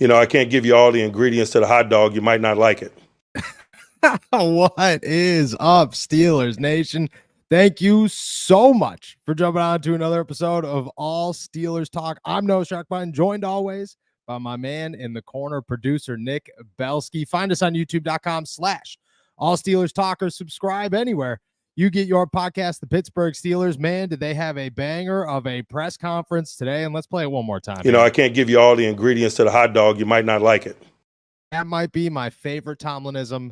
I can't give you all the ingredients to the hot dog. You might not like it. What is up, Steelers Nation? Thank you so much for jumping on to another episode of All Steelers Talk. I'm Noah Sharkbutton, joined always by my man in the corner, producer Nick Belsky. Find us on youtube.com/All Steelers Talkers. Subscribe anywhere you get your podcast. The Pittsburgh Steelers, man, did they have a banger of a press conference today? And let's play it one more time. I can't give you all the ingredients to the hot dog. You might not like it. That might be my favorite Tomlinism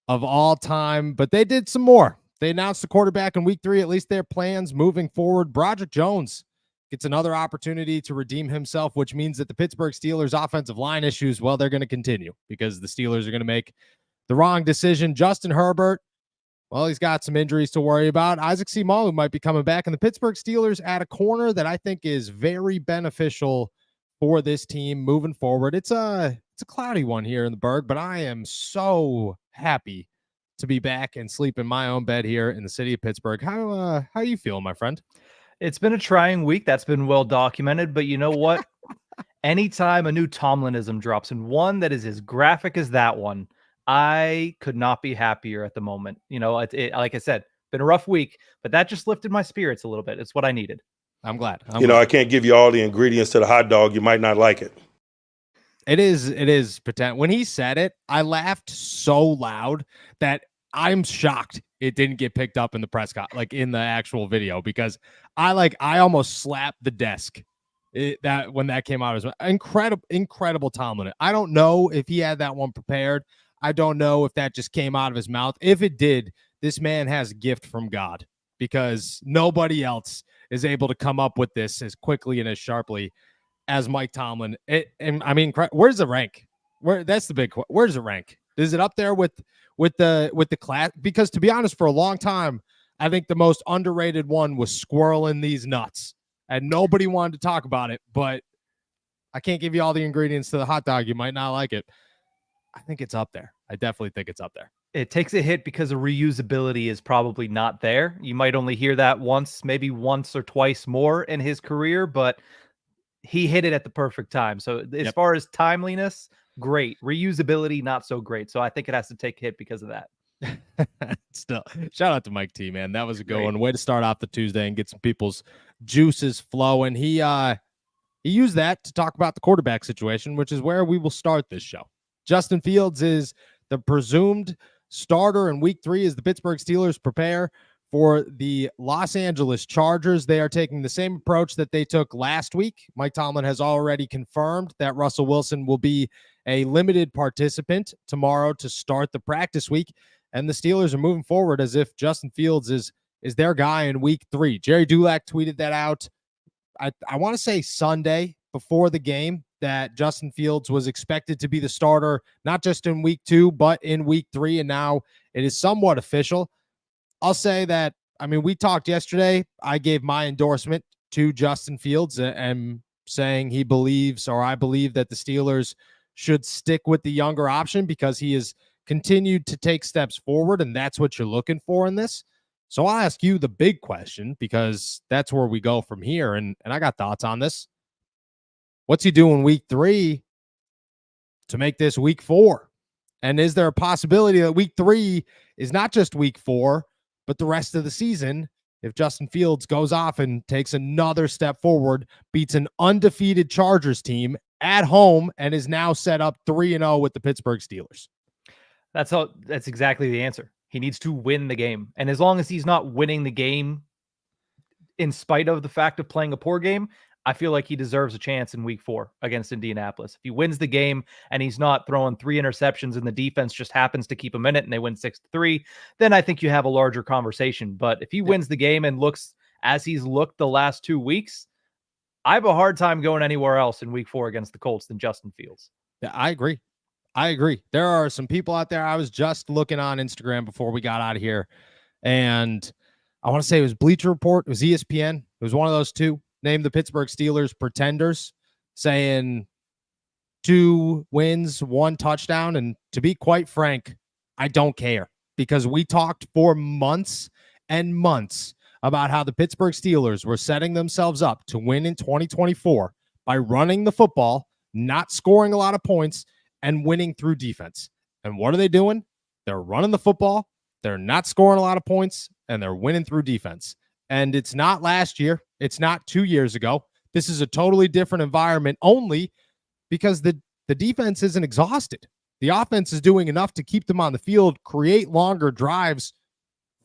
of all time, but they did some more. They announced the quarterback in week 3, at least their plans moving forward. Broderick Jones gets another opportunity to redeem himself, which means that the Pittsburgh Steelers offensive line issues, well, they're going to continue because the Steelers are going to make the wrong decision. Justin Herbert, well, he's got some injuries to worry about. Isaac Seumalo might be coming back, and the Pittsburgh Steelers at a corner that I think is very beneficial for this team moving forward. It's a cloudy one here in the Berg, but I am so happy to be back and sleep in my own bed here in the city of Pittsburgh. How are you feeling, my friend? It's been a trying week. That's been well documented, but you know what? Anytime a new Tomlinism drops, and one that is as graphic as that one, I could not be happier at the moment. Like I said, been a rough week, but that just lifted my spirits a little bit. It's what I needed. I'm glad. I can't give you all the ingredients to the hot dog. You might not like it. It is pretend. When he said it, I laughed so loud that I'm shocked it didn't get picked up in the press like in the actual video, because I almost slapped the desk that when that came out. It was incredible Tomlin. I don't know if he had that one prepared. I don't know if that just came out of his mouth. If it did, this man has a gift from God, because nobody else is able to come up with this as quickly and as sharply as Mike Tomlin. Where's the rank? That's the big. Where's the rank? Is it up there with the class? Because to be honest, for a long time, I think the most underrated one was squirreling these nuts, and nobody wanted to talk about it. But I can't give you all the ingredients to the hot dog. You might not like it. I think it's up there. I definitely think it's up there. It takes a hit because the reusability is probably not there. You might only hear that maybe once or twice more in his career, but he hit it at the perfect time. So as far as timeliness, great. Reusability, not so great. So I think it has to take a hit because of that. Still, shout out to Mike T, man. That was a good one. Way to start off the Tuesday and get some people's juices flowing. He used that to talk about the quarterback situation, which is where we will start this show. Justin Fields is the presumed starter in week 3 as the Pittsburgh Steelers prepare for the Los Angeles Chargers. They are taking the same approach that they took last week. Mike Tomlin has already confirmed that Russell Wilson will be a limited participant tomorrow to start the practice week, and the Steelers are moving forward as if Justin Fields is their guy in week 3. Jerry Dulac tweeted that out, I want to say Sunday before the game, that Justin Fields was expected to be the starter, not just in week 2, but in week 3, and now it is somewhat official. I'll say that, we talked yesterday. I gave my endorsement to Justin Fields and saying I believe that the Steelers should stick with the younger option because he has continued to take steps forward, and that's what you're looking for in this. So I'll ask you the big question, because that's where we go from here, and I got thoughts on this. What's he doing week 3 to make this week 4? And is there a possibility that week 3 is not just week 4, but the rest of the season, if Justin Fields goes off and takes another step forward, beats an undefeated Chargers team at home, and is now set up 3-0 with the Pittsburgh Steelers? That's exactly the answer. He needs to win the game. And as long as he's not winning the game in spite of the fact of playing a poor game, I feel like he deserves a chance in week 4 against Indianapolis. If he wins the game and he's not throwing 3 interceptions and the defense just happens to keep him in it and they win 6-3, then I think you have a larger conversation. But if he wins the game and looks as he's looked the last 2 weeks, I have a hard time going anywhere else in week 4 against the Colts than Justin Fields. Yeah, I agree. There are some people out there. I was just looking on Instagram before we got out of here, and I want to say it was Bleacher Report. It was ESPN. It was one of those two. Named the Pittsburgh Steelers pretenders, saying 2 wins, 1 touchdown. And to be quite frank, I don't care, because we talked for months and months about how the Pittsburgh Steelers were setting themselves up to win in 2024 by running the football, not scoring a lot of points, and winning through defense. And what are they doing? They're running the football. They're not scoring a lot of points, and they're winning through defense. And it's not last year. It's not 2 years ago. This is a totally different environment only because the defense isn't exhausted. The offense is doing enough to keep them on the field, create longer drives,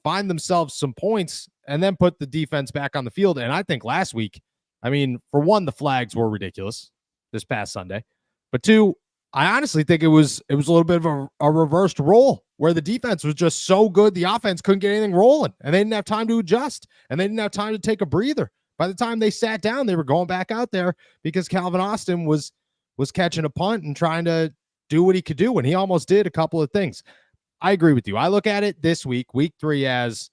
find themselves some points, and then put the defense back on the field. And I think last week, I mean, for one, the flags were ridiculous this past Sunday. But two, I honestly think it was a little bit of a reversed role where the defense was just so good, the offense couldn't get anything rolling, and they didn't have time to adjust, and they didn't have time to take a breather. By the time they sat down, they were going back out there because Calvin Austin was catching a punt and trying to do what he could do, and he almost did a couple of things. I agree with you. I look at it this week, week 3, as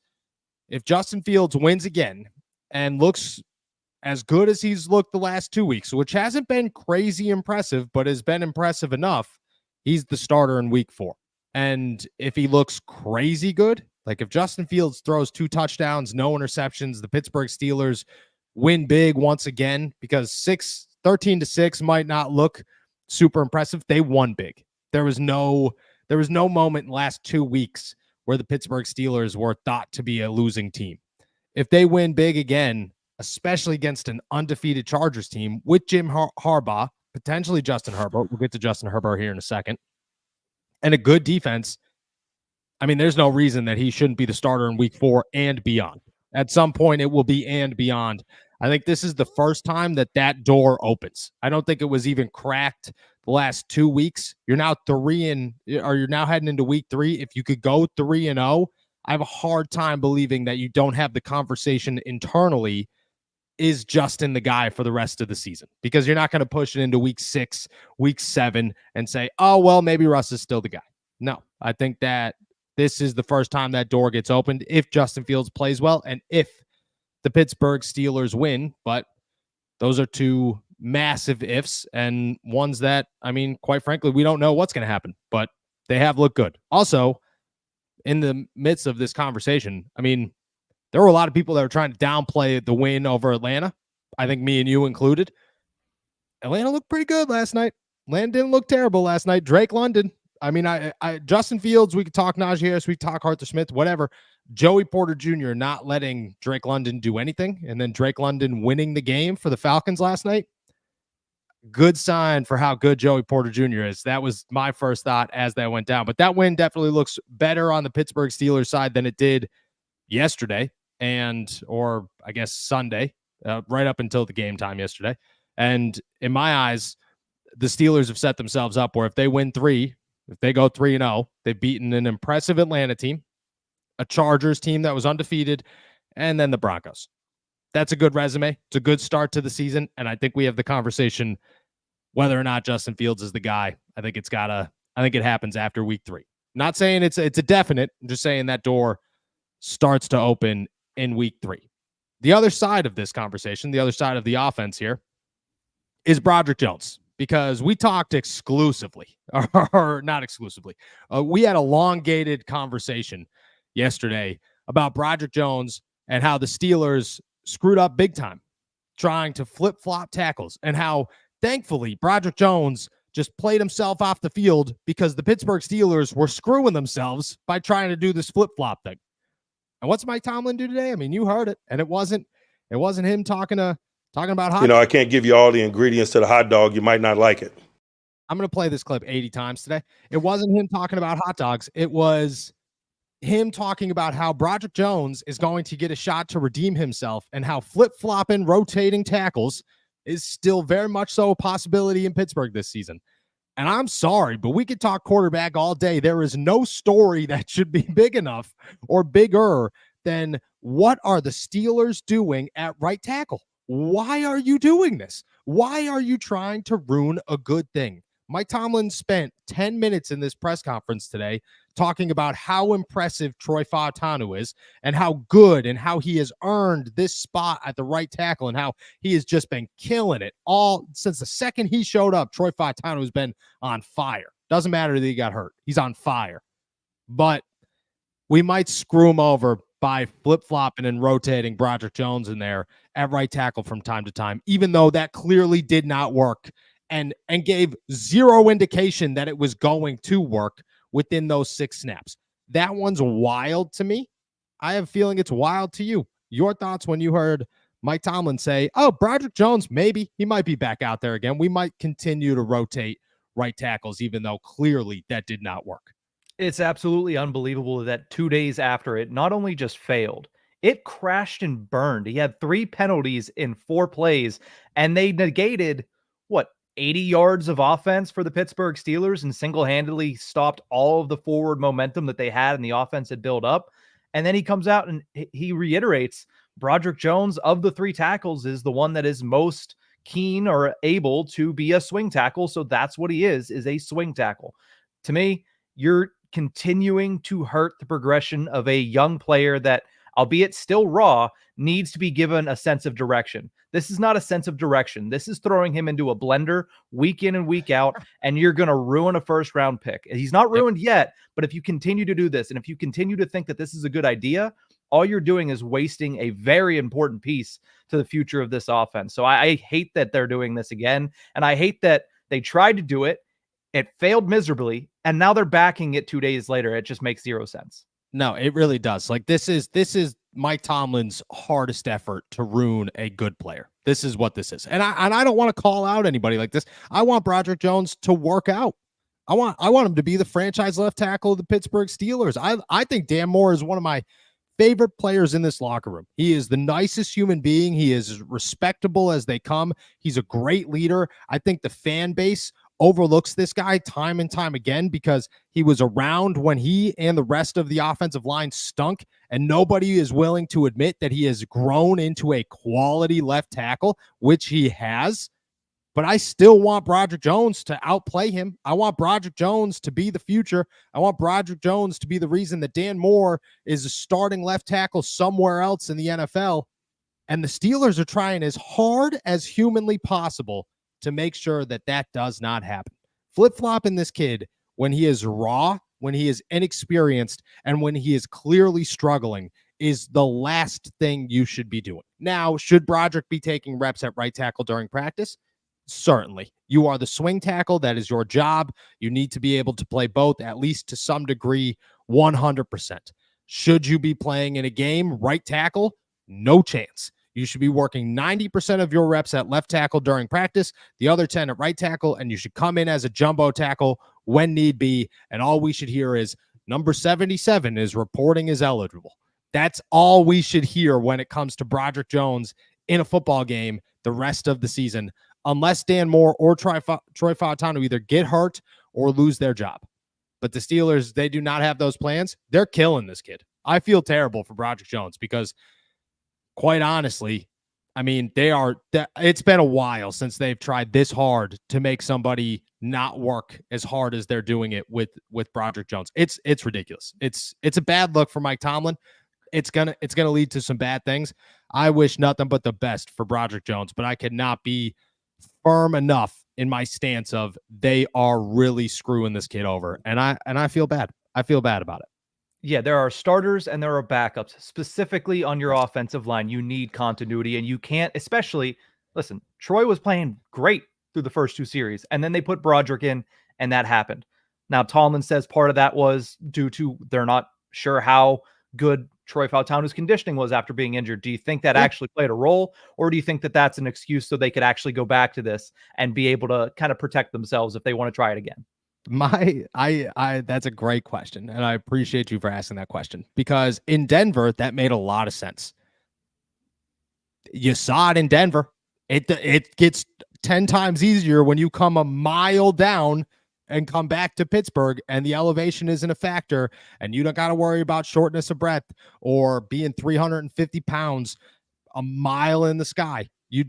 if Justin Fields wins again and looks as good as he's looked the last 2 weeks, which hasn't been crazy impressive, but has been impressive enough, he's the starter in week 4. And if he looks crazy good, like if Justin Fields throws 2 touchdowns, no interceptions, the Pittsburgh Steelers win big once again, because 13-6 might not look super impressive. They won big. There was no moment in the last 2 weeks where the Pittsburgh Steelers were thought to be a losing team. If they win big again, especially against an undefeated Chargers team with Jim Harbaugh, potentially Justin Herbert, we'll get to Justin Herbert here in a second, and a good defense, I mean, there's no reason that he shouldn't be the starter in week 4 and beyond. At some point, it will be and beyond. I think this is the first time that door opens. I don't think it was even cracked the last 2 weeks. You're now you're now heading into week 3. If you could go 3-0, I have a hard time believing that you don't have the conversation internally, is Justin the guy for the rest of the season? Because you're not going to push it into week 6, week 7 and say, oh, well, maybe Russ is still the guy. No, I think that this is the first time that door gets opened if Justin Fields plays well and if the Pittsburgh Steelers win. But those are 2 massive ifs and ones that, I mean, quite frankly, we don't know what's going to happen, but they have looked good. Also, in the midst of this conversation, I mean, there were a lot of people that were trying to downplay the win over Atlanta. I think me and you included. Atlanta looked pretty good last night. Atlanta didn't look terrible last night. Drake London. I mean, Justin Fields, we could talk Najee Harris, we could talk Arthur Smith, whatever. Joey Porter Jr. not letting Drake London do anything, and then Drake London winning the game for the Falcons last night. Good sign for how good Joey Porter Jr. is. That was my first thought as that went down. But that win definitely looks better on the Pittsburgh Steelers side than it did yesterday or I guess Sunday, right up until the game time yesterday. And in my eyes, the Steelers have set themselves up where if they win 3, if they go 3-0, they've beaten an impressive Atlanta team, a Chargers team that was undefeated, and then the Broncos. That's a good resume. It's a good start to the season, and I think we have the conversation whether or not Justin Fields is the guy. I think it happens after week 3. Not saying it's a definite. I'm just saying that door starts to open in week 3. The other side of this conversation, the other side of the offense here, is Broderick Jones, because we talked exclusively, or not exclusively. We had a elongated conversation yesterday about Broderick Jones and how the Steelers screwed up big time trying to flip-flop tackles, and how thankfully Broderick Jones just played himself off the field because the Pittsburgh Steelers were screwing themselves by trying to do this flip-flop thing. And what's Mike Tomlin do today? I mean, you heard it, and it wasn't him talking about hot. I can't give you all the ingredients to the hot dog. You might not like it. I'm going to play this clip 80 times today. It wasn't him talking about hot dogs. It was him talking about how Broderick Jones is going to get a shot to redeem himself, and how flip-flopping, rotating tackles is still very much so a possibility in Pittsburgh this season. And I'm sorry, but we could talk quarterback all day. There is no story that should be big enough or bigger than what are the Steelers doing at right tackle? Why are you doing this? Why are you trying to ruin a good thing? Mike Tomlin spent 10 minutes in this press conference today talking about how impressive Troy Fautanu is, and how good and how he has earned this spot at the right tackle, and how he has just been killing it all since the second he showed up. Troy Fautanu has been on fire. Doesn't matter that he got hurt. He's on fire. But we might screw him over by flip-flopping and rotating Broderick Jones in there at right tackle from time to time, even though that clearly did not work and gave zero indication that it was going to work within those 6 snaps. That one's wild to me. I have a feeling it's wild to you. Your thoughts when you heard Mike Tomlin say, oh, Broderick Jones, maybe he might be back out there again. We might continue to rotate right tackles, even though clearly that did not work. It's absolutely unbelievable that 2 days after it not only just failed, it crashed and burned. He had 3 penalties in 4 plays, and they negated, 80 yards of offense for the Pittsburgh Steelers and single-handedly stopped all of the forward momentum that they had and the offense had built up. And then he comes out and he reiterates Broderick Jones of the 3 tackles is the one that is most keen or able to be a swing tackle. So that's what he is a swing tackle. To me, you're continuing to hurt the progression of a young player that, albeit still raw, needs to be given a sense of direction. This is not a sense of direction. This is throwing him into a blender week in and week out, and you're going to ruin a first-round pick. He's not ruined yet, but if you continue to do this, and if you continue to think that this is a good idea, all you're doing is wasting a very important piece to the future of this offense. So I hate that they're doing this again, and I hate that they tried to do it. It failed miserably, and now they're backing it 2 days later. It just makes zero sense. No, it really does. Like this is Mike Tomlin's hardest effort to ruin a good player. This is what this is. And I don't want to call out anybody like this. I want Broderick Jones to work out. I want him to be the franchise left tackle of the Pittsburgh Steelers. I think Dan Moore is one of my favorite players in this locker room. He is the nicest human being. He is as respectable as they come. He's a great leader. I think the fan base overlooks this guy time and time again because he was around when he and the rest of the offensive line stunk, and nobody is willing to admit that he has grown into a quality left tackle, which he has. But I still want Broderick Jones to outplay him. I want Broderick Jones to be the future. I want Broderick Jones to be the reason that Dan Moore is a starting left tackle somewhere else in the NFL. And the Steelers are trying as hard as humanly possible to make sure that that does not happen. Flip-flopping this kid when he is raw, when he is inexperienced, and when he is clearly struggling is the last thing you should be doing. Now, should Broderick be taking reps at right tackle during practice? Certainly. You are the swing tackle. That is your job. You need to be able to play both, at least to some degree, 100%. Should you be playing in a game right tackle? No chance. You should be working 90% of your reps at left tackle during practice, the other 10 at right tackle, and you should come in as a jumbo tackle when need be. And all we should hear is number 77 is reporting is eligible. That's all we should hear when it comes to Broderick Jones in a football game the rest of the season, unless Dan Moore or Troy Fautanu either get hurt or lose their job. But the Steelers, they do not have those plans. They're killing this kid. I feel terrible for Broderick Jones because, quite honestly, I mean, it's been a while since they've tried this hard to make somebody not work as hard as they're doing it with Broderick Jones. It's ridiculous. It's a bad look for Mike Tomlin. It's gonna lead to some bad things. I wish nothing but the best for Broderick Jones, but I cannot be firm enough in my stance of they are really screwing this kid over. And I feel bad. I feel bad about it. Yeah, there are starters and there are backups. Specifically on your offensive line, you need continuity, and you can't, especially, listen, Troy was playing great through the first 2 series, and then they put Broderick in, and that happened. Now, Tomlin says part of that was due to they're not sure how good Troy Fautanu's conditioning was after being injured. Do you think that actually played a role, or do you think that that's an excuse so they could actually go back to this and be able to kind of protect themselves if they want to try it again? That's a great question, and I appreciate you for asking that question, because in Denver that made a lot of sense. You saw it in Denver. It gets 10 times easier when you come a mile down and come back to Pittsburgh and the elevation isn't a factor, and you don't got to worry about shortness of breath or being 350 pounds a mile in the sky. You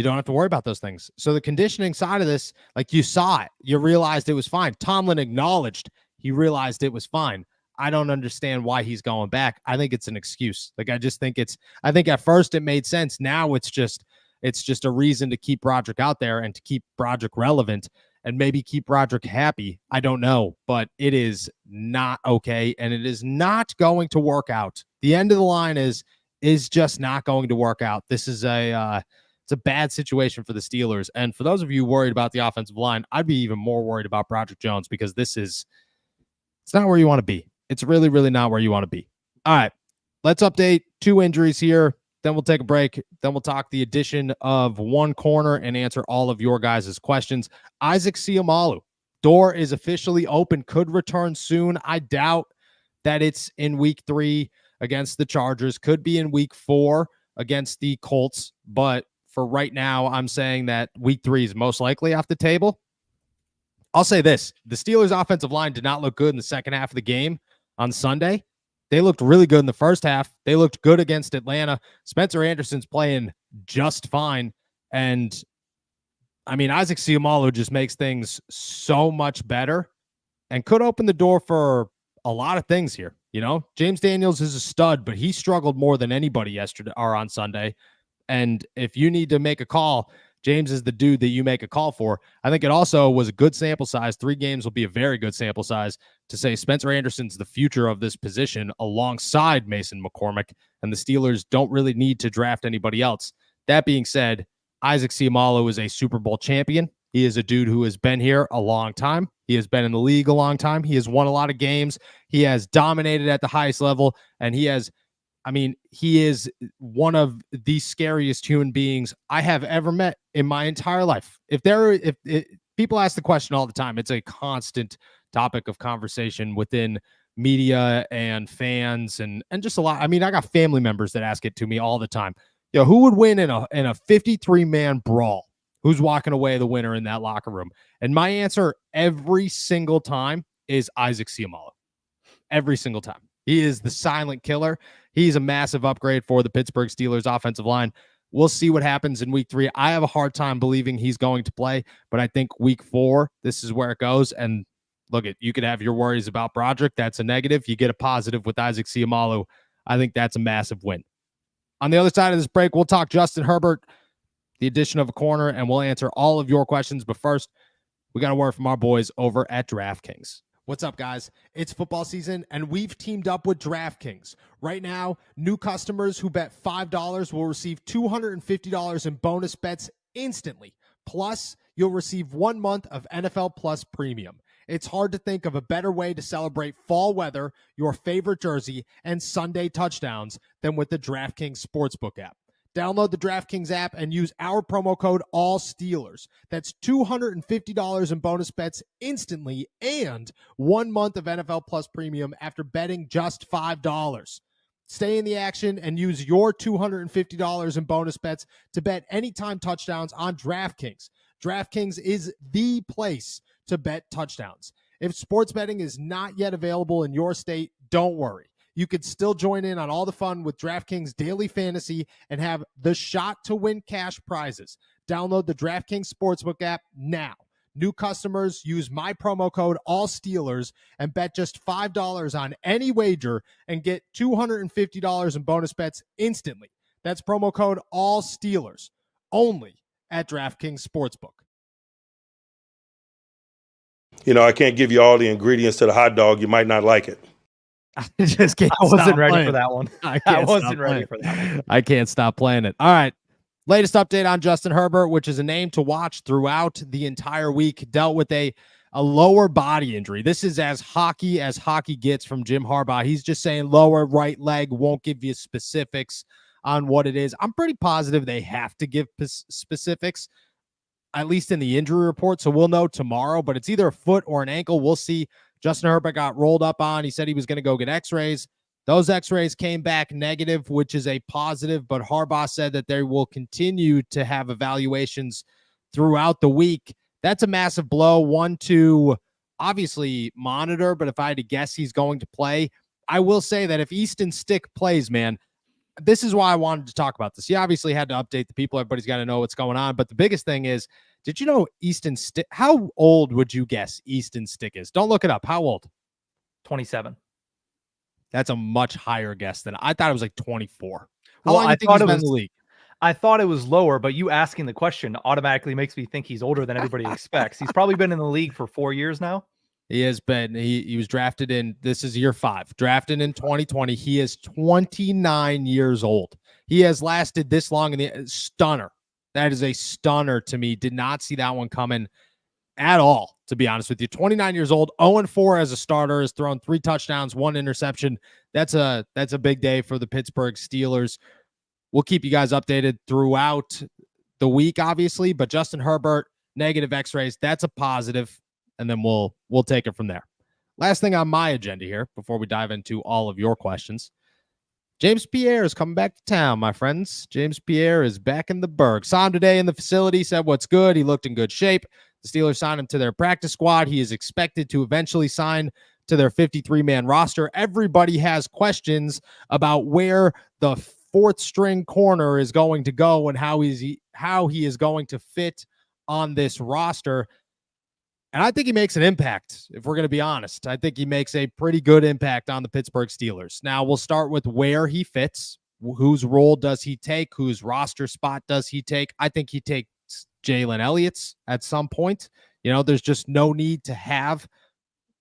don't have to worry about those things. So the conditioning side of this, like, you saw it, you realized it was fine. Tomlin acknowledged he realized it was fine. I don't understand why he's going back. I think it's an excuse. Like, I think at first it made sense. Now it's just a reason to keep Broderick out there and to keep Broderick relevant and maybe keep Broderick happy. I don't know, but it is not okay. And it is not going to work out. The end of the line is just not going to work out. This is It's a bad situation for the Steelers. And for those of you worried about the offensive line, I'd be even more worried about Broderick Jones because it's not where you want to be. It's really, really not where you want to be. All right, let's update 2 injuries here. Then we'll take a break. Then we'll talk the addition of 1 corner and answer all of your guys' questions. Isaac Seumalo, door is officially open, could return soon. I doubt that it's in week 3 against the Chargers. Could be in week 4 against the Colts. But for right now, I'm saying that week 3 is most likely off the table. I'll say this. The Steelers' offensive line did not look good in the second half of the game on Sunday. They looked really good in the first half. They looked good against Atlanta. Spencer Anderson's playing just fine. And, I mean, Isaac Seumalo just makes things so much better and could open the door for a lot of things here. You know, James Daniels is a stud, but he struggled more than anybody yesterday or on Sunday. And if you need to make a call, James is the dude that you make a call for. I think it also was a good sample size. 3 games will be a very good sample size to say Spencer Anderson's the future of this position alongside Mason McCormick, and the Steelers don't really need to draft anybody else. That being said, Isaac Seumalo is a Super Bowl champion. He is a dude who has been here a long time. He has been in the league a long time. He has won a lot of games. He has dominated at the highest level, and he is one of the scariest human beings I have ever met in my entire life. People ask the question all the time, it's a constant topic of conversation within media and fans and just a lot. I mean, I got family members that ask it to me all the time. Yo, who would win in a 53-man brawl? Who's walking away the winner in that locker room? And my answer every single time is Isaac Seumalo. Every single time. He is the silent killer. He's a massive upgrade for the Pittsburgh Steelers offensive line. We'll see what happens in week 3. I have a hard time believing he's going to play, but I think week 4, this is where it goes. And look, you could have your worries about Broderick. That's a negative. You get a positive with Isaac Seumalo. I think that's a massive win. On the other side of this break, we'll talk Justin Herbert, the addition of a corner, and we'll answer all of your questions. But first, we got a word from our boys over at DraftKings. What's up, guys? It's football season, and we've teamed up with DraftKings. Right now, new customers who bet $5 will receive $250 in bonus bets instantly. Plus, you'll receive 1 month of NFL Plus Premium. It's hard to think of a better way to celebrate fall weather, your favorite jersey, and Sunday touchdowns than with the DraftKings Sportsbook app. Download the DraftKings app and use our promo code ALLSteelers. That's $250 in bonus bets instantly and 1 month of NFL Plus Premium after betting just $5. Stay in the action and use your $250 in bonus bets to bet anytime touchdowns on DraftKings. DraftKings is the place to bet touchdowns. If sports betting is not yet available in your state, don't worry. You could still join in on all the fun with DraftKings Daily Fantasy and have the shot to win cash prizes. Download the DraftKings Sportsbook app now. New customers use my promo code ALLSteelers and bet just $5 on any wager and get $250 in bonus bets instantly. That's promo code ALLSteelers only at DraftKings Sportsbook. You know, I can't give you all the ingredients to the hot dog. You might not like it. I wasn't ready for that one. I wasn't ready for that one. I can't stop playing it. All right. Latest update on Justin Herbert, which is a name to watch throughout the entire week. Dealt with a lower body injury. This is as hockey gets from Jim Harbaugh. He's just saying lower right leg, won't give you specifics on what it is. I'm pretty positive they have to give specifics, at least in the injury report. So we'll know tomorrow, but it's either a foot or an ankle. We'll see. Justin Herbert got rolled up on. He said he was going to go get x-rays. Those x-rays came back negative, which is a positive, but Harbaugh said that they will continue to have evaluations throughout the week. That's a massive blow. One to obviously monitor, but if I had to guess he's going to play, I will say that if Easton Stick plays, man, this is why I wanted to talk about this. He obviously had to update the people. Everybody's got to know what's going on. But the biggest thing is, did you know Easton Stick? How old would you guess Easton Stick is? Don't look it up. How old? 27. That's a much higher guess than I thought. It was like 24. How Well, long do you think he's been in the league? I thought it was lower, but you asking the question automatically makes me think he's older than everybody expects. He's probably been in the league for 4 years now. He has been. He was drafted in, this is year 5. Drafted in 2020. He is 29 years old. He has lasted this long in the stunner. That is a stunner to me. Did not see that one coming at all, to be honest with you. 29 years old, 0-4 as a starter, has thrown 3 touchdowns, 1 interception. That's a big day for the Pittsburgh Steelers. We'll keep you guys updated throughout the week, obviously, but Justin Herbert, negative x-rays, that's a positive, and then we'll take it from there. Last thing on my agenda here before we dive into all of your questions. James Pierre is coming back to town, my friends. James Pierre is back in the Berg. Saw him today in the facility, said what's good. He looked in good shape. The Steelers signed him to their practice squad. He is expected to eventually sign to their 53-man roster. Everybody has questions about where the fourth string corner is going to go and how he is going to fit on this roster. And I think he makes an impact, if we're going to be honest. I think he makes a pretty good impact on the Pittsburgh Steelers. Now, we'll start with where he fits. Whose role does he take? Whose roster spot does he take? I think he takes Jalen Elliott's at some point. You know, there's just no need to have,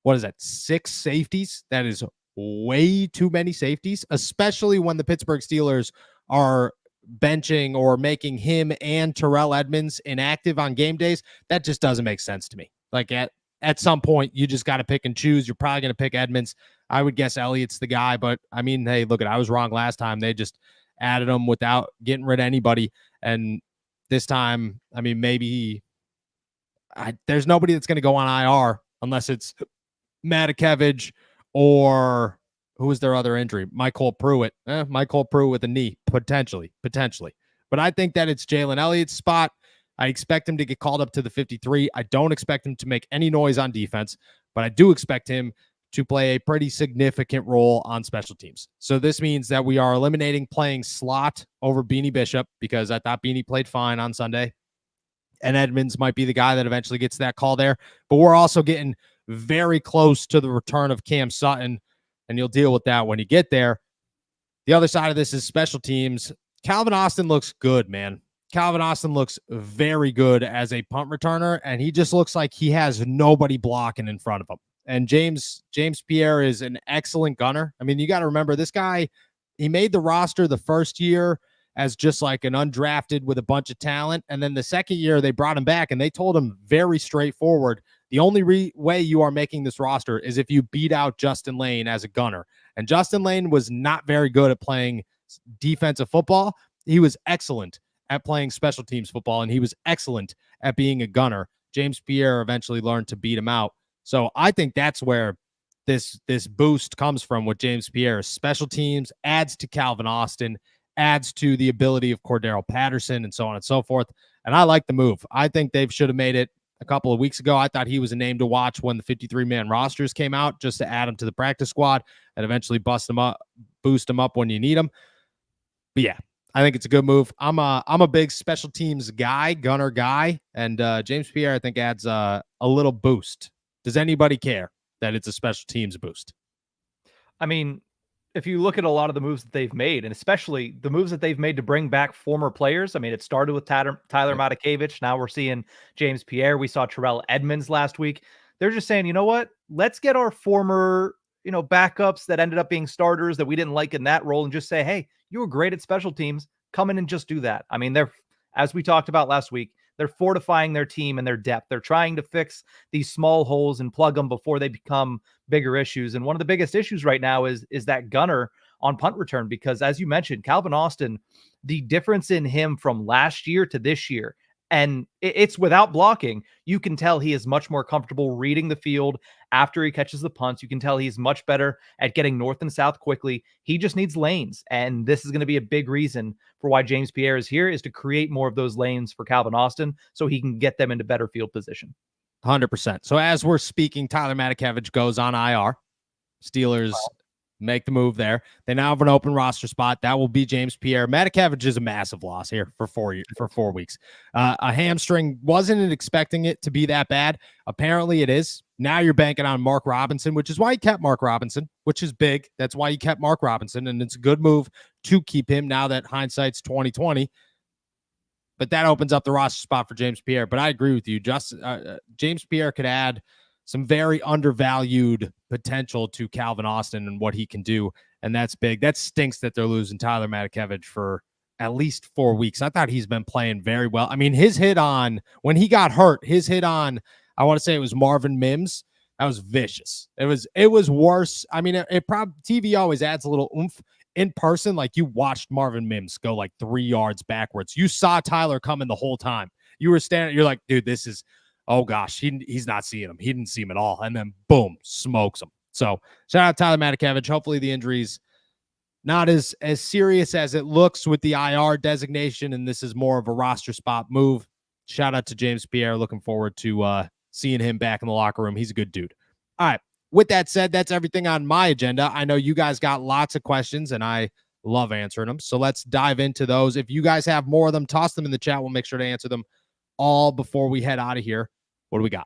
6 safeties? That is way too many safeties, especially when the Pittsburgh Steelers are benching or making him and Terrell Edmunds inactive on game days. That just doesn't make sense to me. Like at some point, you just got to pick and choose. You're probably going to pick Edmunds. I would guess Elliott's the guy, but I mean, hey, look, I was wrong last time. They just added him without getting rid of anybody. And this time, I mean, maybe there's nobody that's going to go on IR unless it's Matakevich or who was their other injury? Michael Pruitt. Michael Pruitt with a knee, potentially. But I think that it's Jalen Elliott's spot. I expect him to get called up to the 53. I don't expect him to make any noise on defense, but I do expect him to play a pretty significant role on special teams. So this means that we are eliminating playing slot over Beanie Bishop because I thought Beanie played fine on Sunday. And Edmunds might be the guy that eventually gets that call there. But we're also getting very close to the return of Cam Sutton, and you'll deal with that when you get there. The other side of this is special teams. Calvin Austin looks good, man. Calvin Austin looks very good as a punt returner, and he just looks like he has nobody blocking in front of him. And James Pierre is an excellent gunner. I mean, you got to remember this guy, he made the roster the first year as just like an undrafted with a bunch of talent. And then the second year they brought him back and they told him very straightforward, the only way you are making this roster is if you beat out Justin Lane as a gunner. And Justin Lane was not very good at playing defensive football. He was excellent at playing special teams football, and he was excellent at being a gunner. James Pierre eventually learned to beat him out. So I think that's where this boost comes from with James Pierre. Special teams adds to Calvin Austin, adds to the ability of Cordero Patterson, and so on and so forth. And I like the move. I think they should have made it a couple of weeks ago. I thought he was a name to watch when the 53-man rosters came out, just to add him to the practice squad and eventually boost him up when you need him. But yeah, I think it's a good move. I'm a big special teams guy, gunner guy, and James Pierre I think adds a little boost. Does anybody care that it's a special teams boost? I mean, if you look at a lot of the moves that they've made, and especially the moves that they've made to bring back former players, I mean, it started with Tyler Matakevich. Now we're seeing James Pierre. We saw Terrell Edmunds last week. They're just saying, you know what? Let's get our former, backups that ended up being starters that we didn't like in that role and just say, hey, you were great at special teams. Come in and just do that. I mean, as we talked about last week, they're fortifying their team and their depth. They're trying to fix these small holes and plug them before they become bigger issues. And one of the biggest issues right now is that gunner on punt return, because as you mentioned, Calvin Austin, the difference in him from last year to this year, and it's without blocking, you can tell he is much more comfortable reading the field after he catches the punts. You can tell he's much better at getting north and south quickly. He just needs lanes. And this is going to be a big reason for why James Pierre is here, is to create more of those lanes for Calvin Austin so he can get them into better field position. 100%. So as we're speaking, Tyler Matakevich goes on IR. Steelers make the move there. They now have an open roster spot. That will be James Pierre. Matakevich is a massive loss here for 4 weeks. A hamstring, wasn't expecting it to be that bad. Apparently it is. Now you're banking on Mark Robinson, which is why you kept Mark Robinson, which is big. That's why you kept Mark Robinson, and it's a good move to keep him now that hindsight's 2020. But that opens up the roster spot for James Pierre. But I agree with you. James Pierre could add some very undervalued potential to Calvin Austin and what he can do, and that's big. That stinks that they're losing Tyler Matakevich for at least 4 weeks. I thought he's been playing very well. I mean, his hit on when he got hurt, I want to say it was Marvin Mims. That was vicious. It was worse. I mean, it probably TV always adds a little oomph. In person, like you watched Marvin Mims go like 3 yards backwards. You saw Tyler coming the whole time. You were standing, you're like, dude, this is, oh gosh, he's not seeing him. He didn't see him at all. And then boom, smokes him. So shout out Tyler Matakevich. Hopefully the injury's not as serious as it looks with the IR designation, and this is more of a roster spot move. Shout out to James Pierre. Looking forward to seeing him back in the locker room. He's a good dude. All right. With that said, that's everything on my agenda. I know you guys got lots of questions, and I love answering them. So let's dive into those. If you guys have more of them, toss them in the chat. We'll make sure to answer them all before we head out of here. What do we got?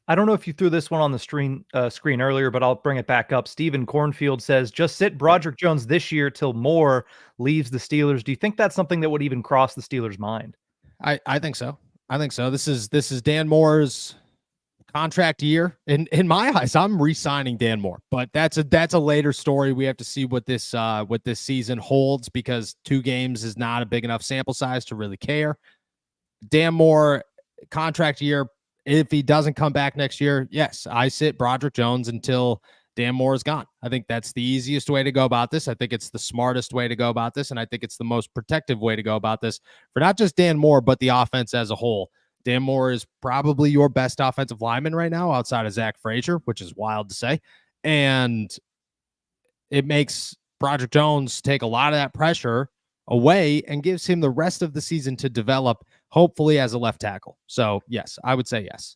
I don't know if you threw this one on the screen earlier, but I'll bring it back up. Steven Cornfield says, just sit Broderick Jones this year till Moore leaves the Steelers. Do you think that's something that would even cross the Steelers' mind? I think so. I think so. This is Dan Moore's contract year. In my eyes, I'm re-signing Dan Moore, but that's a later story. We have to see what this season holds, because 2 games is not a big enough sample size to really care. Dan Moore contract year. If he doesn't come back next year, yes, I sit Broderick Jones until Dan Moore is gone. I think that's the easiest way to go about this. I think it's the smartest way to go about this, and I think it's the most protective way to go about this for not just Dan Moore, but the offense as a whole. Dan Moore is probably your best offensive lineman right now outside of Zach Frazier, which is wild to say. And it makes Broderick Jones take a lot of that pressure away and gives him the rest of the season to develop, hopefully as a left tackle. So yes, I would say yes.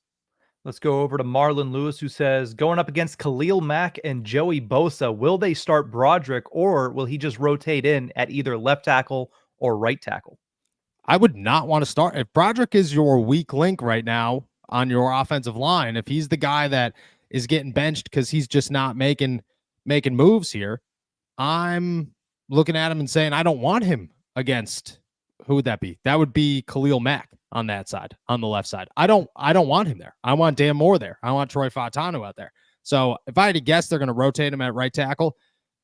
Let's go over to Marlon Lewis, who says, going up against Khalil Mack and Joey Bosa, will they start Broderick, or will he just rotate in at either left tackle or right tackle? I would not want to start. If Broderick is your weak link right now on your offensive line, if he's the guy that is getting benched because he's just not making moves here, I'm looking at him and saying, I don't want him against, who would that be? That would be Khalil Mack on that side, on the left side. I don't want him there. I want Dan Moore there. I want Troy Fautanu out there. So if I had to guess, they're going to rotate him at right tackle.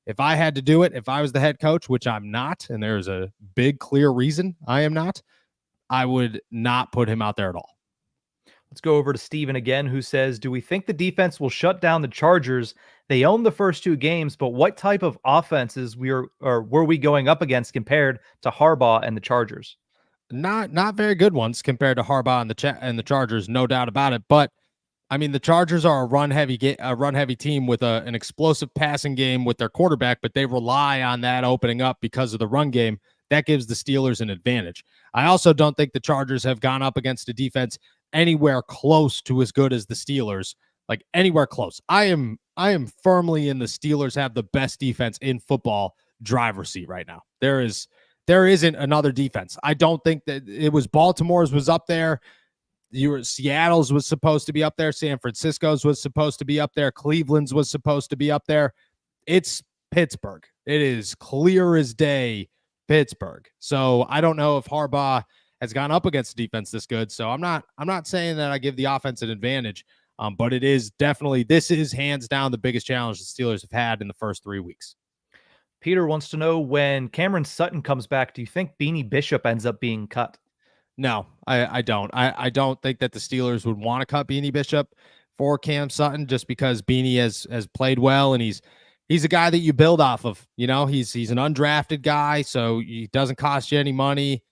If I had to do it, if I was the head coach, which I'm not, and there's a big, clear reason I am not, I would not put him out there at all. Let's go over to Steven again, who says, do we think the defense will shut down the Chargers? They own the first 2 games, but what type of offenses were we going up against compared to Harbaugh and the Chargers? Not very good ones compared to Harbaugh and the Chargers, no doubt about it. But I mean, the Chargers are a run heavy team with an explosive passing game with their quarterback, but they rely on that opening up because of the run game. That gives the Steelers an advantage. I also don't think the Chargers have gone up against a defense anywhere close to as good as the Steelers, like anywhere close. I am firmly in the Steelers have the best defense in football driver's seat right now. There isn't another defense. I don't think that it was Baltimore's was up there. Seattle's was supposed to be up there. San Francisco's was supposed to be up there. Cleveland's was supposed to be up there. It's Pittsburgh. It is clear as day, Pittsburgh. So I don't know if Harbaugh has gone up against a defense this good. So I'm not saying that I give the offense an advantage, but it is definitely, this is hands down the biggest challenge the Steelers have had in the first 3 weeks. Peter wants to know, when Cameron Sutton comes back, do you think Beanie Bishop ends up being cut? No, I don't. I don't think that the Steelers would want to cut Beanie Bishop for Cam Sutton, just because Beanie has played well, and he's a guy that you build off of. You know, he's an undrafted guy, so he doesn't cost you any money.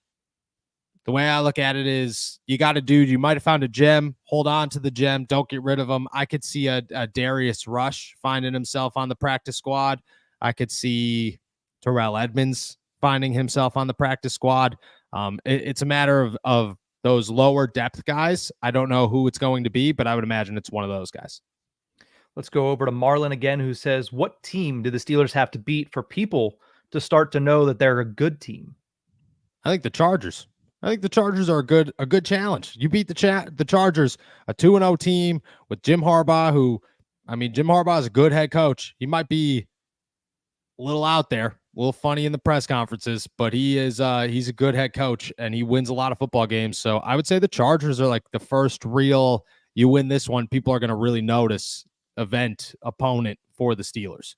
The way I look at it is, you got a dude, you might have found a gem, hold on to the gem, don't get rid of him. I could see a Darius Rush finding himself on the practice squad. I could see Terrell Edmonds finding himself on the practice squad. It's a matter of those lower depth guys. I don't know who it's going to be, but I would imagine it's one of those guys. Let's go over to Marlon again, who says, what team do the Steelers have to beat for people to start to know that they're a good team? I think the Chargers. I think the Chargers are a good challenge. You beat the Chargers, a 2-0 team with Jim Harbaugh, Jim Harbaugh is a good head coach. He might be a little out there, a little funny in the press conferences, but he's a good head coach, and he wins a lot of football games. So I would say the Chargers are like the first real, you win this one, people are going to really notice opponent for the Steelers.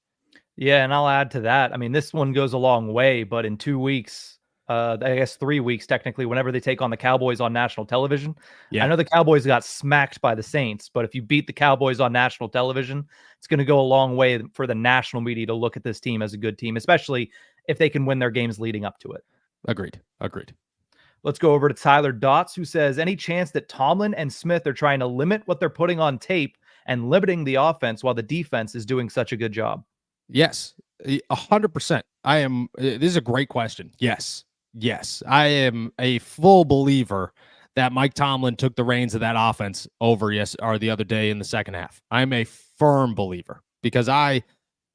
Yeah, and I'll add to that. I mean, this one goes a long way, but in 2 weeks, I guess 3 weeks technically, whenever they take on the Cowboys on national television. Yeah. I know the Cowboys got smacked by the Saints, but if you beat the Cowboys on national television, it's going to go a long way for the national media to look at this team as a good team, especially if they can win their games leading up to it. Agreed. Let's go over to Tyler Dotts, who says, any chance that Tomlin and Smith are trying to limit what they're putting on tape and limiting the offense while the defense is doing such a good job? Yes, 100%. This is a great question. Yes. I am a full believer that Mike Tomlin took the reins of that offense over the other day in the second half. I'm a firm believer because I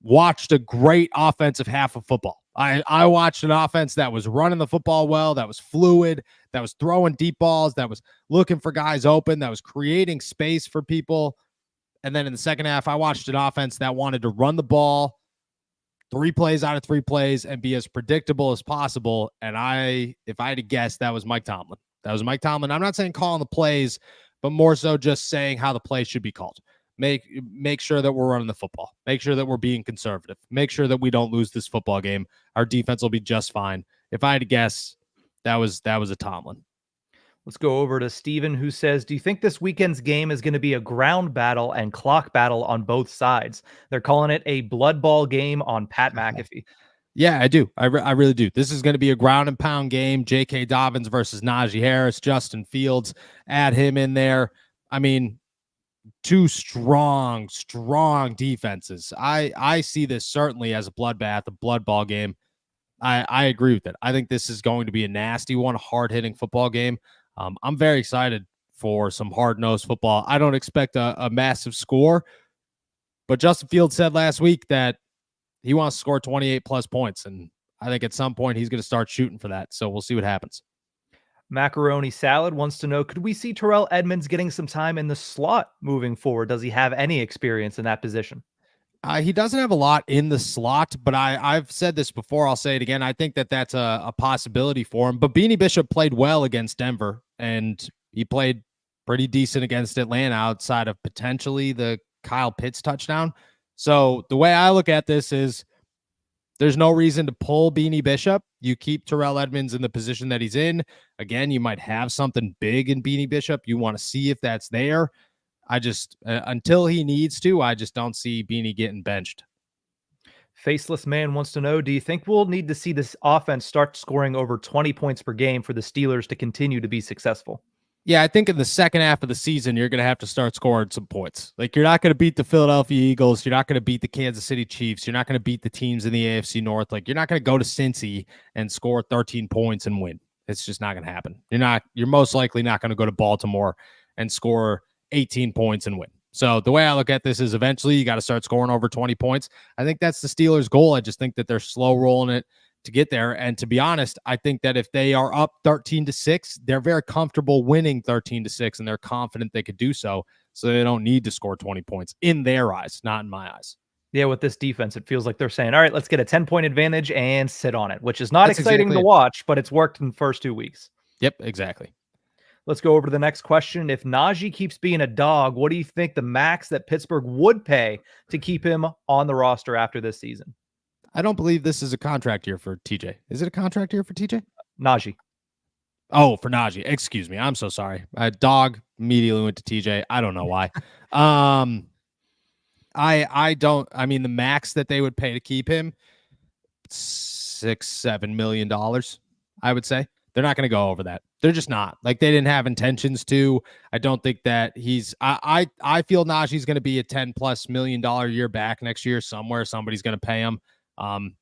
watched a great offensive half of football. I watched an offense that was running the football well, that was fluid, that was throwing deep balls, that was looking for guys open, that was creating space for people. And then in the second half, I watched an offense that wanted to run the ball 3 plays out of 3 plays and be as predictable as possible. And if I had to guess, that was Mike Tomlin. I'm not saying calling the plays, but more so just saying how the play should be called. Make sure that we're running the football. Make sure that we're being conservative. Make sure that we don't lose this football game. Our defense will be just fine. If I had to guess, that was a Tomlin. Let's go over to Steven, who says, do you think this weekend's game is going to be a ground battle and clock battle on both sides? They're calling it a blood ball game on Pat McAfee. Yeah, I do. I really do. This is going to be a ground and pound game. J.K. Dobbins versus Najee Harris, Justin Fields, add him in there. I mean, 2 strong defenses. I see this certainly as a bloodbath, a blood ball game. I agree with it. I think this is going to be a nasty one, a hard-hitting football game. I'm very excited for some hard-nosed football. I don't expect a massive score, but Justin Fields said last week that he wants to score 28-plus points, and I think at some point he's going to start shooting for that, so we'll see what happens. Macaroni Salad wants to know, could we see Terrell Edmonds getting some time in the slot moving forward? Does he have any experience in that position? He doesn't have a lot in the slot, but I've said this before. I'll say it again. I think that's a possibility for him. But Beanie Bishop played well against Denver, and he played pretty decent against Atlanta outside of potentially the Kyle Pitts touchdown. So the way I look at this is there's no reason to pull Beanie Bishop. You keep Terrell Edmonds in the position that he's in. Again, you might have something big in Beanie Bishop. You want to see if that's there. I just, until he needs to, I just don't see Beanie getting benched. Faceless Man wants to know, do you think we'll need to see this offense start scoring over 20 points per game for the Steelers to continue to be successful? Yeah, I think in the second half of the season, you're going to have to start scoring some points. Like, you're not going to beat the Philadelphia Eagles. You're not going to beat the Kansas City Chiefs. You're not going to beat the teams in the AFC North. Like, you're not going to go to Cincy and score 13 points and win. It's just not going to happen. You're most likely not going to go to Baltimore and score 18 points and win. So the way I look at this is eventually you got to start scoring over 20 points. I think that's the Steelers' goal. I just think that they're slow rolling it to get there. And to be honest, I think that if they are up 13-6, they're very comfortable winning 13-6, and they're confident they could do so. So they don't need to score 20 points in their eyes, not in my eyes. Yeah, with this defense, it feels like they're saying, all right, let's get a 10-point advantage and sit on it, which is not exciting to watch, but it's worked in the first 2 weeks. Yep, exactly. Let's go over to the next question. If Najee keeps being a dog, what do you think the max that Pittsburgh would pay to keep him on the roster after this season? I don't believe this is a contract year for TJ. Is it a contract year for TJ? Najee. Oh, for Najee. Excuse me. I'm so sorry. Dog immediately went to TJ. I don't know why. The max that they would pay to keep him, $6-7 million, I would say. They're not going to go over that. They're just not. Like, they didn't have intentions to. I don't think that I feel Najee's going to be a $10+ million year back next year somewhere. Somebody's going to pay him.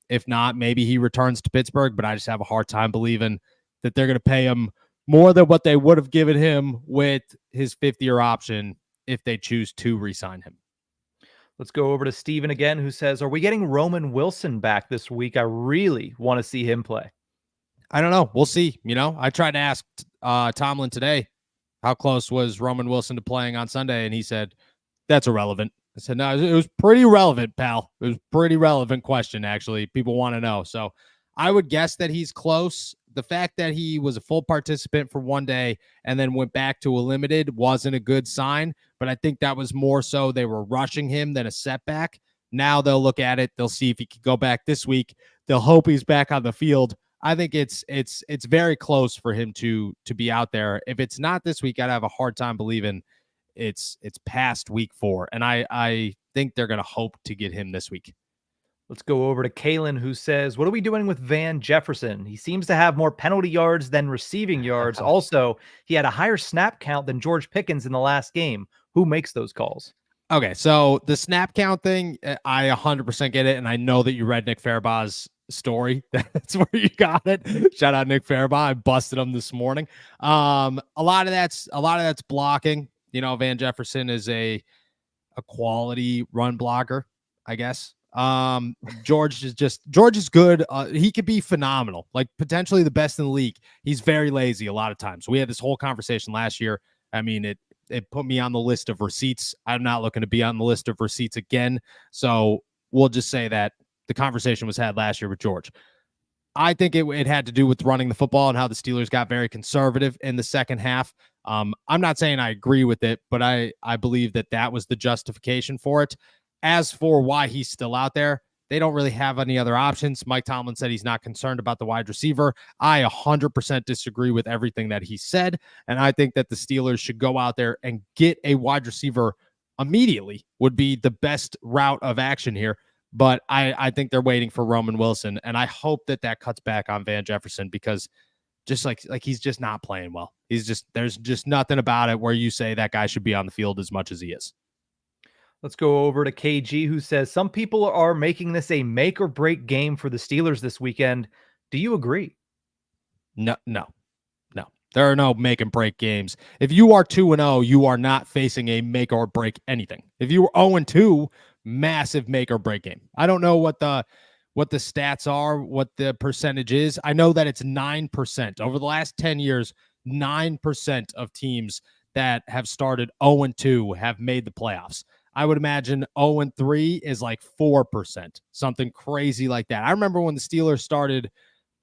If not, maybe he returns to Pittsburgh, but I just have a hard time believing that they're going to pay him more than what they would have given him with his 5th-year option if they choose to re-sign him. Let's go over to Steven again, who says, are we getting Roman Wilson back this week? I really want to see him play. I don't know. We'll see. I tried to ask Tomlin today, how close was Roman Wilson to playing on Sunday? And he said, that's irrelevant. I said, no, it was pretty relevant, pal. It was a pretty relevant question, actually. People want to know. So I would guess that he's close. The fact that he was a full participant for one day and then went back to a limited wasn't a good sign, but I think that was more so they were rushing him than a setback. Now they'll look at it. They'll see if he could go back this week. They'll hope he's back on the field. I think it's very close for him to be out there. If it's not this week, I'd have a hard time believing it's past week 4. And I think they're going to hope to get him this week. Let's go over to Kalen, who says, what are we doing with Van Jefferson? He seems to have more penalty yards than receiving yards. Also, he had a higher snap count than George Pickens in the last game. Who makes those calls? Okay, so the snap count thing, I 100% get it. And I know that you read Nick Farbaugh's story. That's where you got it. Shout out Nick Farabaugh. I busted him this morning. A lot of that's blocking. You know, Van Jefferson is a quality run blocker, I guess. George is good. He could be phenomenal, like potentially the best in the league. He's very lazy a lot of times. We had this whole conversation last year. I mean, it put me on the list of receipts. I'm not looking to be on the list of receipts again. So we'll just say that the conversation was had last year with George. I think it had to do with running the football and how the Steelers got very conservative in the second half. I'm not saying I agree with it, but I believe that was the justification for it. As for why he's still out there, they don't really have any other options. Mike Tomlin said he's not concerned about the wide receiver. I 100% disagree with everything that he said, and I think that the Steelers should go out there and get a wide receiver immediately would be the best route of action here. But I think they're waiting for Roman Wilson, and I hope that cuts back on Van Jefferson because just like he's just not playing well. There's just nothing about it where you say that guy should be on the field as much as he is. Let's go over to KG, who says some people are making this a make or break game for the Steelers this weekend. Do you agree? No. There are no make and break games. If you are 2-0, you are not facing a make or break anything. If you were 0-2, massive make or break game. I don't know what the stats are, what the percentage is. I know that it's 9%. Over the last 10 years, 9% of teams that have started 0-2 have made the playoffs. I would imagine 0-3 is like 4%, something crazy like that. I remember when the Steelers started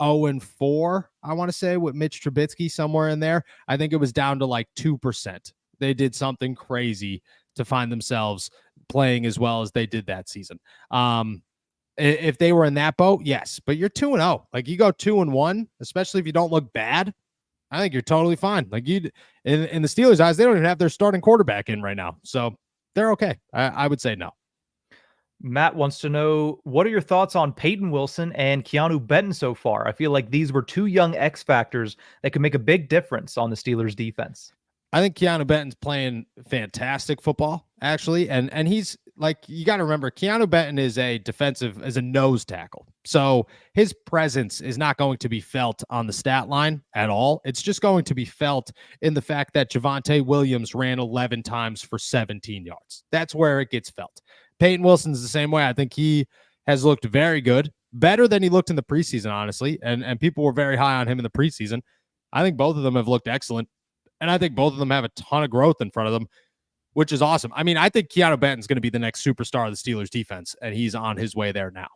0-4, I want to say, with Mitch Trubisky somewhere in there. I think it was down to like 2%. They did something crazy to find themselves playing as well as they did that season. If they were in that boat, yes, but you're 2-0. Like you go 2-1, especially if you don't look bad, I think you're totally fine. Like in the Steelers' eyes, they don't even have their starting quarterback in right now. So they're okay. I would say no. Matt wants to know, what are your thoughts on Peyton Wilson and Keanu Benton so far? I feel like these were two young X factors that could make a big difference on the Steelers defense. I think Keanu Benton's playing fantastic football, actually. And he's like, you got to remember, Keanu Benton is a nose tackle. So his presence is not going to be felt on the stat line at all. It's just going to be felt in the fact that Javonte Williams ran 11 times for 17 yards. That's where it gets felt. Peyton Wilson's the same way. I think he has looked very good, better than he looked in the preseason, honestly. And people were very high on him in the preseason. I think both of them have looked excellent. And I think both of them have a ton of growth in front of them, which is awesome. I mean, I think Keanu Benton's going to be the next superstar of the Steelers defense, and he's on his way there now.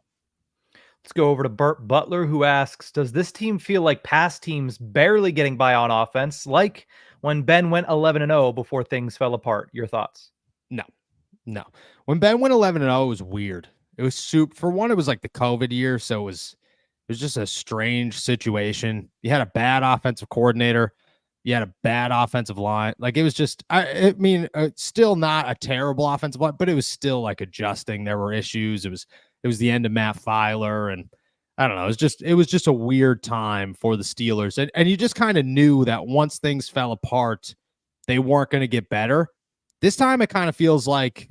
Let's go over to Burt Butler, who asks, does this team feel like past teams barely getting by on offense, like when Ben went 11-0 before things fell apart? Your thoughts? No. When Ben went 11-0, it was weird. It was for one, it was like the COVID year, so it was just a strange situation. You had a bad offensive coordinator. You had a bad offensive line. Like it was just, still not a terrible offensive line, but it was still like adjusting. There were issues. It was the end of Matt Filer, and I don't know. It was just a weird time for the Steelers. And you just kind of knew that once things fell apart, they weren't going to get better. This time it kind of feels like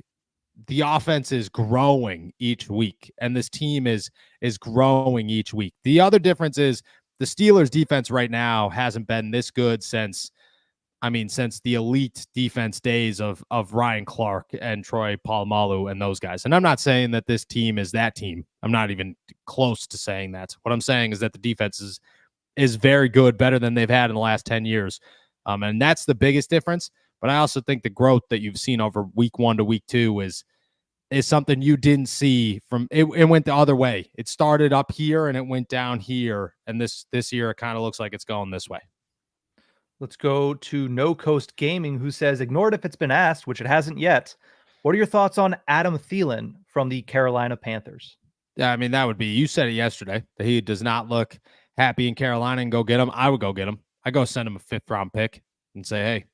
the offense is growing each week, and this team is growing each week. The other difference is the Steelers defense right now hasn't been this good since the elite defense days of Ryan Clark and Troy Polamalu and those guys. And I'm not saying that this team is that team. I'm not even close to saying that. What I'm saying is that the defense is very good, better than they've had in the last 10 years. And that's the biggest difference. But I also think the growth that you've seen over week 1 to week 2 is something you didn't see from it. It went the other way. It started up here and it went down here. And this year, it kind of looks like it's going this way. Let's go to No Coast Gaming, who says, ignored if it's been asked, which it hasn't yet. What are your thoughts on Adam Thielen from the Carolina Panthers? Yeah, I mean, that would be, you said it yesterday, that he does not look happy in Carolina and go get him, I would go get him. I go send him a 5th round pick and say, hey,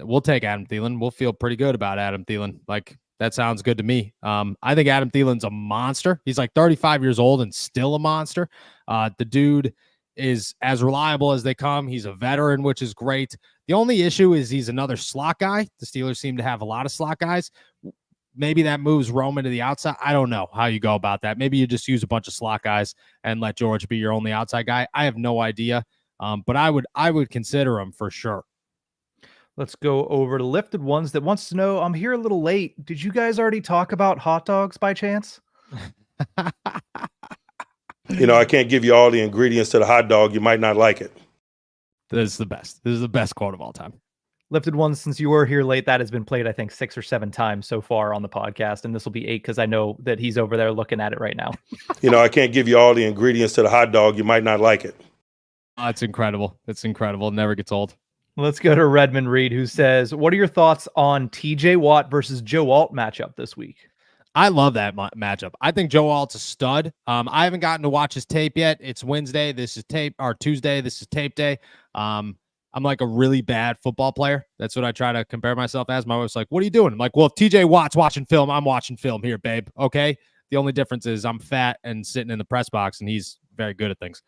we'll take Adam Thielen. We'll feel pretty good about Adam Thielen. Like, that sounds good to me. I think Adam Thielen's a monster. He's like 35 years old and still a monster. The dude is as reliable as they come. He's a veteran, which is great. The only issue is he's another slot guy. The Steelers seem to have a lot of slot guys. Maybe that moves Roman to the outside. I don't know how you go about that. Maybe you just use a bunch of slot guys and let George be your only outside guy. I have no idea. But I would consider him for sure. Let's go over to Lifted Ones that wants to know, I'm here a little late. Did you guys already talk about hot dogs by chance? I can't give you all the ingredients to the hot dog. You might not like it. This is the best. This is the best quote of all time. Lifted Ones, since you were here late, that has been played, I think, 6 or 7 times so far on the podcast. And this will be 8 because I know that he's over there looking at it right now. I can't give you all the ingredients to the hot dog. You might not like it. Oh, it's incredible. It's incredible. It never gets old. Let's go to Redmond Reed, who says, what are your thoughts on TJ Watt versus Joe Alt matchup this week? I love that matchup. I think Joe Alt's a stud. I haven't gotten to watch his tape yet. It's Wednesday. This is tape, or Tuesday. This is tape day. I'm like a really bad football player. That's what I try to compare myself as. My wife's like, what are you doing? I'm like, well, if TJ Watt's watching film, I'm watching film here, babe. Okay. The only difference is I'm fat and sitting in the press box, and he's very good at things.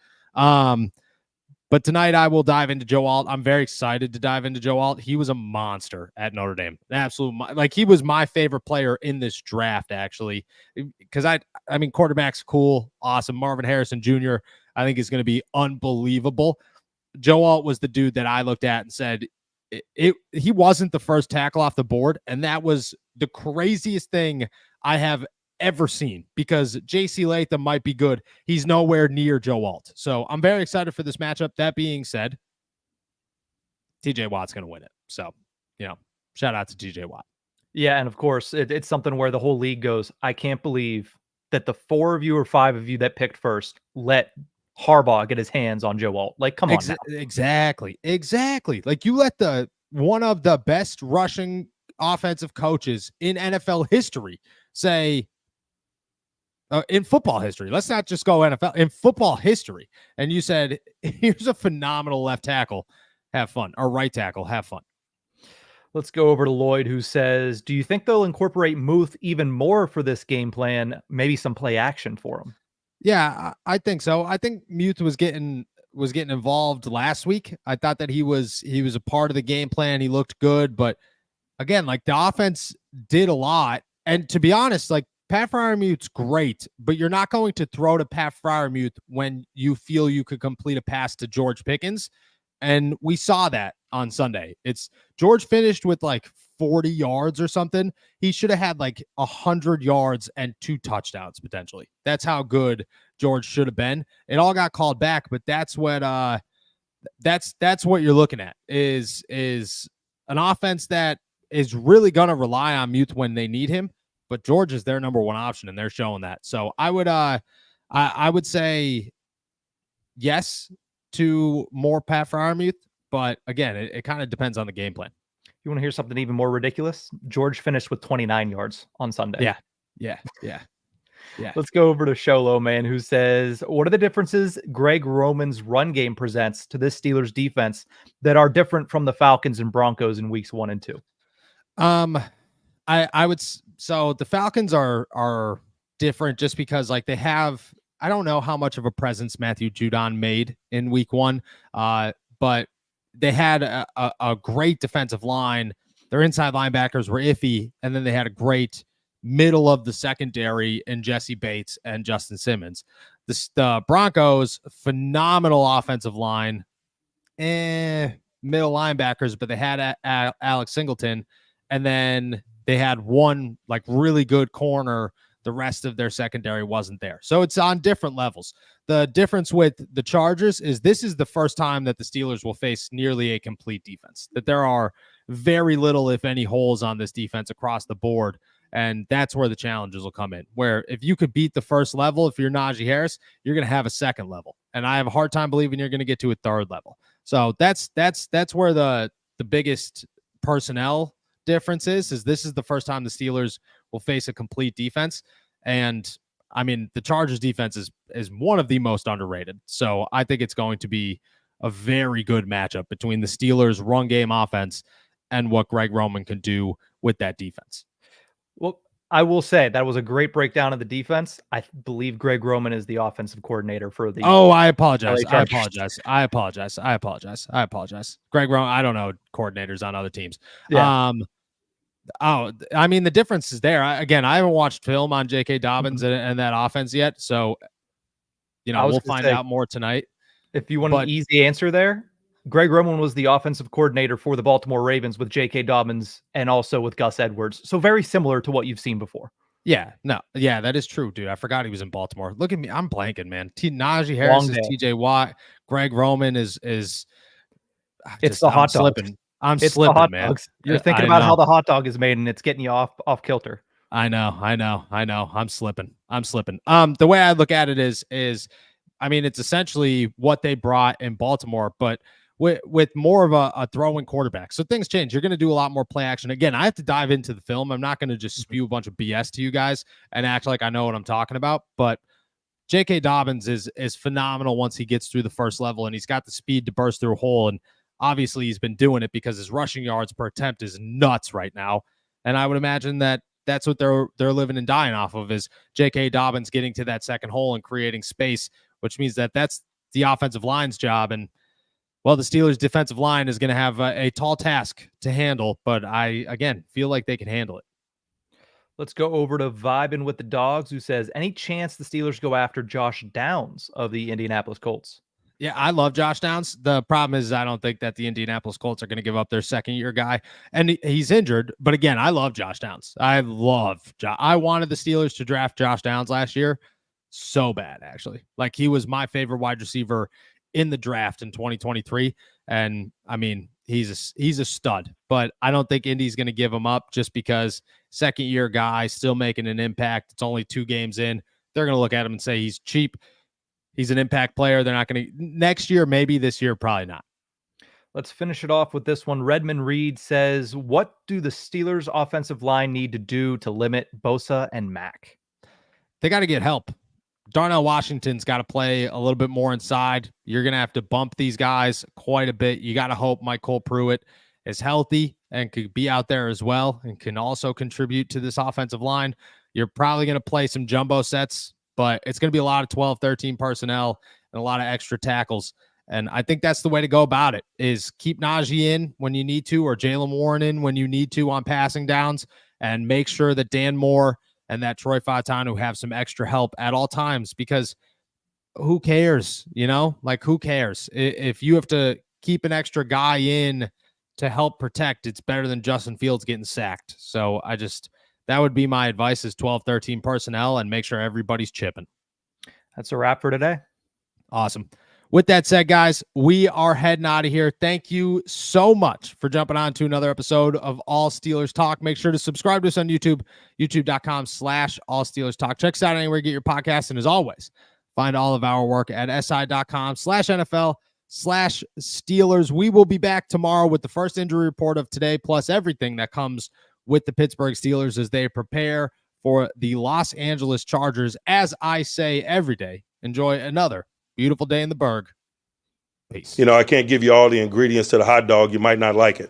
But tonight I will dive into Joe Alt. I'm very excited to dive into Joe Alt. He was a monster at Notre Dame. He was my favorite player in this draft, actually, because I mean, quarterback's cool, awesome. Marvin Harrison Jr., I think is going to be unbelievable. Joe Alt was the dude that I looked at and said he wasn't the first tackle off the board, and that was the craziest thing I have ever seen, because J.C. Latham might be good. He's nowhere near Joe Alt. So I'm very excited for this matchup. That being said, TJ Watt's going to win it. So, shout out to TJ Watt. Yeah, and of course, it's something where the whole league goes, I can't believe that the 4 of you or 5 of you that picked first let Harbaugh get his hands on Joe Alt. Like, come on now. Exactly. Like, you let one of the best rushing offensive coaches in NFL history say, in football history, let's not just go NFL, in football history, and you said, here's a phenomenal left tackle, have fun, or right tackle, have fun. Let's go over to Lloyd, who says, do you think they'll incorporate Muth even more for this game plan? Maybe some play action for him. Yeah, I think so. I think Muth was getting involved last week. I thought that he was a part of the game plan. He looked good, but again, like, the offense did a lot. And to be honest, like, Pat Freiermuth's great, but you're not going to throw to Pat Freiermuth when you feel you could complete a pass to George Pickens. And we saw that on Sunday. George finished with like 40 yards or something. He should have had like 100 yards and 2 touchdowns potentially. That's how good George should have been. It all got called back, but that's what you're looking at is an offense that is really going to rely on Muth when they need him. But George is their number 1 option, and they're showing that. So I would say yes to more Pat Freiermuth, but again, it kind of depends on the game plan. You want to hear something even more ridiculous? George finished with 29 yards on Sunday. Yeah. Let's go over to Sholo, man, who says, what are the differences Greg Roman's run game presents to this Steelers defense that are different from the Falcons and Broncos in weeks 1 and 2? So the Falcons are different just because, like, they have, I don't know how much of a presence Matthew Judon made in week 1, but they had a great defensive line. Their inside linebackers were iffy, and then they had a great middle of the secondary in Jesse Bates and Justin Simmons. The Broncos, phenomenal offensive line, middle linebackers, but they had Alex Singleton, and then they had one like really good corner. The rest of their secondary wasn't there. So it's on different levels. The difference with the Chargers is this is the first time that the Steelers will face nearly a complete defense, that there are very little, if any, holes on this defense across the board. And that's where the challenges will come in, where if you could beat the first level, if you're Najee Harris, you're going to have a second level. And I have a hard time believing you're going to get to a third level. So that's where the biggest personnel difference is this is the first time the Steelers will face a complete defense. And I mean, the Chargers defense is one of the most underrated. So I think it's going to be a very good matchup between the Steelers' run game offense and what Greg Roman can do with that defense. Well, I will say that was a great breakdown of the defense. I believe Greg Roman is the offensive coordinator for the. Oh, I apologize. LA I Chargers. apologize. I apologize. I apologize. I apologize. Greg Roman, I don't know coordinators on other teams. Yeah. Oh, I mean, the difference is there. I haven't watched film on J.K. Dobbins and that offense yet. So, we'll find out more tonight. If you want an easy answer there, Greg Roman was the offensive coordinator for the Baltimore Ravens with J.K. Dobbins and also with Gus Edwards. So very similar to what you've seen before. Yeah, no, yeah, that is true, dude. I forgot he was in Baltimore. Look at me, I'm blanking, man. Najee Harris is T.J. Watt. Greg Roman is. It's the hot dogs. I'm it's slipping, the hot man. Dogs. You're thinking about how the hot dog is made, and it's getting you off kilter. I know. I'm slipping. The way I look at it is, I mean, it's essentially what they brought in Baltimore, but with more of a throwing quarterback. So things change. You're going to do a lot more play action. Again, I have to dive into the film. I'm not going to just spew a bunch of BS to you guys and act like I know what I'm talking about. But J.K. Dobbins is phenomenal once he gets through the first level, and he's got the speed to burst through a hole. And obviously he's been doing it because his rushing yards per attempt is nuts right now. And I would imagine that that's what they're living and dying off of is J.K. Dobbins getting to that second hole and creating space, which means that that's the offensive line's job. And, well, the Steelers' defensive line is going to have a tall task to handle, but I, again, feel like they can handle it. Let's go over to Vibin with the Dogs, who says, any chance the Steelers go after Josh Downs of the Indianapolis Colts? Yeah, I love Josh Downs. The problem is I don't think that the Indianapolis Colts are going to give up their second-year guy, and he's injured. But again, I love Josh Downs. I wanted the Steelers to draft Josh Downs last year so bad, actually. Like, he was my favorite wide receiver in the draft in 2023, and I mean, he's a stud. But I don't think Indy's going to give him up just because second-year guy still making an impact. It's only 2 games in. They're going to look at him and say he's cheap. He's an impact player. They're not going to next year, maybe this year, probably not. Let's finish it off with this one. Redmond Reed says, what do the Steelers offensive line need to do to limit Bosa and Mack? They got to get help. Darnell Washington's got to play a little bit more inside. You're going to have to bump these guys quite a bit. You got to hope Michael Pruitt is healthy and could be out there as well and can also contribute to this offensive line. You're probably going to play some jumbo sets, but it's going to be a lot of 12, 13 personnel and a lot of extra tackles. And I think that's the way to go about it is keep Najee in when you need to, or Jaylen Warren in when you need to on passing downs, and make sure that Dan Moore and that Troy Fautanu have some extra help at all times, because who cares? Like, who cares? If you have to keep an extra guy in to help protect, it's better than Justin Fields getting sacked. So that would be my advice is 12, 13 personnel and make sure everybody's chipping. That's a wrap for today. Awesome. With that said, guys, we are heading out of here. Thank you so much for jumping on to another episode of All Steelers Talk. Make sure to subscribe to us on YouTube, youtube.com/All Steelers Talk. Check us out anywhere you get your podcasts. And as always, find all of our work at si.com/NFL/Steelers. We will be back tomorrow with the first injury report of today, plus everything that comes with the Pittsburgh Steelers as they prepare for the Los Angeles Chargers. As I say every day, enjoy another beautiful day in the Berg. Peace. I can't give you all the ingredients to the hot dog. You might not like it.